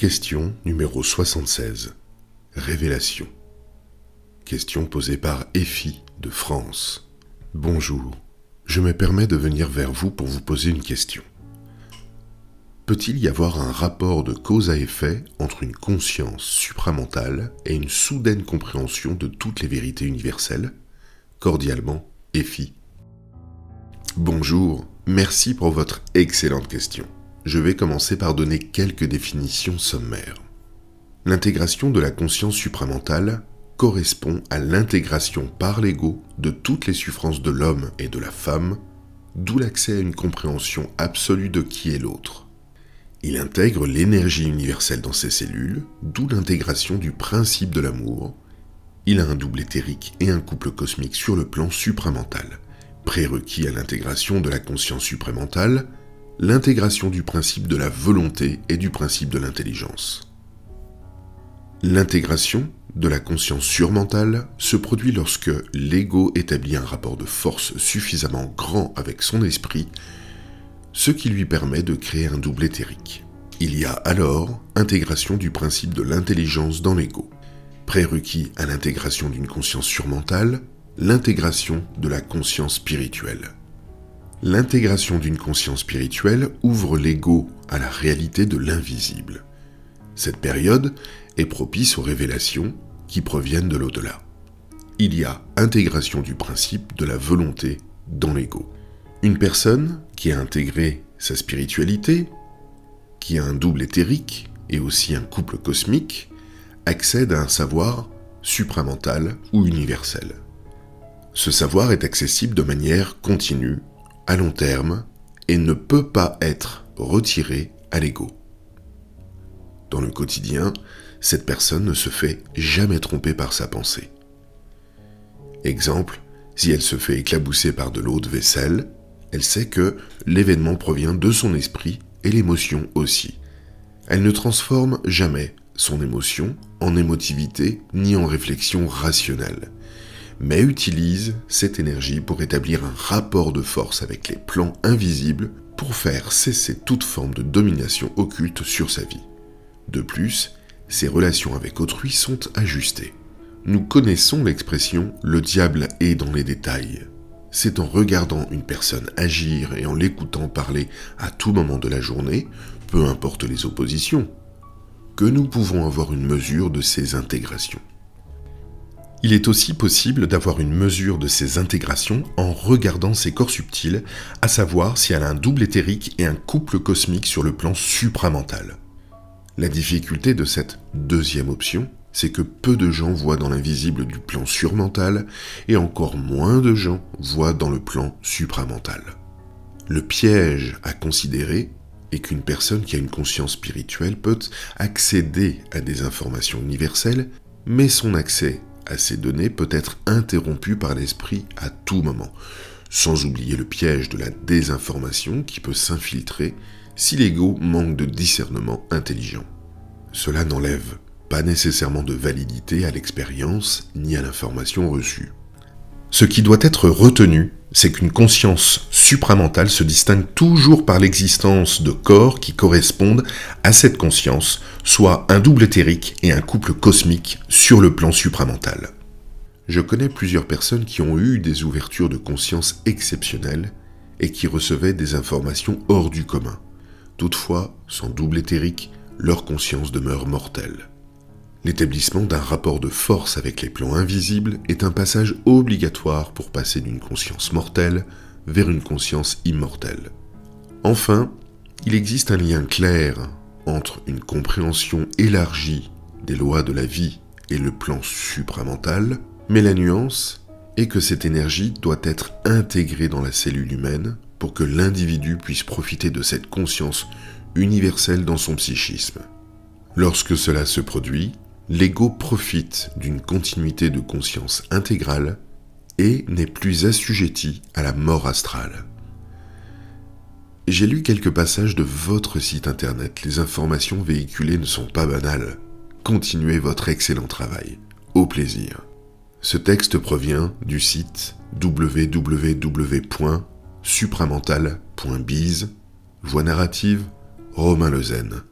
Question numéro 76. Révélation. Question posée par Effie de France. Bonjour, je me permets de venir vers vous pour vous poser une question. Peut-il y avoir un rapport de cause à effet entre une conscience supramentale et une soudaine compréhension de toutes les vérités universelles? Cordialement, Effie. Bonjour, merci pour votre excellente question. Je vais commencer par donner quelques définitions sommaires. L'intégration de la conscience supramentale correspond à l'intégration par l'ego de toutes les souffrances de l'homme et de la femme, d'où l'accès à une compréhension absolue de qui est l'autre. Il intègre l'énergie universelle dans ses cellules, d'où l'intégration du principe de l'amour. Il a un double éthérique et un couple cosmique sur le plan supramental. Prérequis à l'intégration de la conscience supramentale, l'intégration du principe de la volonté et du principe de l'intelligence. L'intégration de la conscience surmentale se produit lorsque l'ego établit un rapport de force suffisamment grand avec son esprit, ce qui lui permet de créer un double éthérique. Il y a alors intégration du principe de l'intelligence dans l'ego. Prérequis à l'intégration d'une conscience surmentale, l'intégration de la conscience spirituelle. L'intégration d'une conscience spirituelle ouvre l'ego à la réalité de l'invisible. Cette période est propice aux révélations qui proviennent de l'au-delà. Il y a intégration du principe de la volonté dans l'ego. Une personne qui a intégré sa spiritualité, qui a un double éthérique et aussi un couple cosmique, accède à un savoir supramental ou universel. Ce savoir est accessible de manière continue, à long terme, et ne peut pas être retiré à l'ego. Dans le quotidien, cette personne ne se fait jamais tromper par sa pensée. Exemple, si elle se fait éclabousser par de l'eau de vaisselle, elle sait que l'événement provient de son esprit et l'émotion aussi. Elle ne transforme jamais son émotion en émotivité ni en réflexion rationnelle, mais utilise cette énergie pour établir un rapport de force avec les plans invisibles pour faire cesser toute forme de domination occulte sur sa vie. De plus, ses relations avec autrui sont ajustées. Nous connaissons l'expression « le diable est dans les détails ». C'est en regardant une personne agir et en l'écoutant parler à tout moment de la journée, peu importe les oppositions, que nous pouvons avoir une mesure de ces intégrations. Il est aussi possible d'avoir une mesure de ces intégrations en regardant ses corps subtils, à savoir si elle a un double éthérique et un couple cosmique sur le plan supramental. La difficulté de cette deuxième option, c'est que peu de gens voient dans l'invisible du plan surmental et encore moins de gens voient dans le plan supramental. Le piège à considérer est qu'une personne qui a une conscience spirituelle peut accéder à des informations universelles, mais son accès à ces données peut être interrompu par l'esprit à tout moment, sans oublier le piège de la désinformation qui peut s'infiltrer si l'ego manque de discernement intelligent. Cela n'enlève pas nécessairement de validité à l'expérience ni à l'information reçue. Ce qui doit être retenu, c'est qu'une conscience supramentale se distingue toujours par l'existence de corps qui correspondent à cette conscience, soit un double éthérique et un couple cosmique sur le plan supramental. Je connais plusieurs personnes qui ont eu des ouvertures de conscience exceptionnelles et qui recevaient des informations hors du commun. Toutefois, sans double éthérique, leur conscience demeure mortelle. L'établissement d'un rapport de force avec les plans invisibles est un passage obligatoire pour passer d'une conscience mortelle vers une conscience immortelle. Enfin, il existe un lien clair entre une compréhension élargie des lois de la vie et le plan supramental, mais la nuance est que cette énergie doit être intégrée dans la cellule humaine pour que l'individu puisse profiter de cette conscience universelle dans son psychisme. Lorsque cela se produit, l'ego profite d'une continuité de conscience intégrale et n'est plus assujetti à la mort astrale. J'ai lu quelques passages de votre site internet. Les informations véhiculées ne sont pas banales. Continuez votre excellent travail. Au plaisir. Ce texte provient du site www.supramental.biz. Voix narrative, Romain Lezen.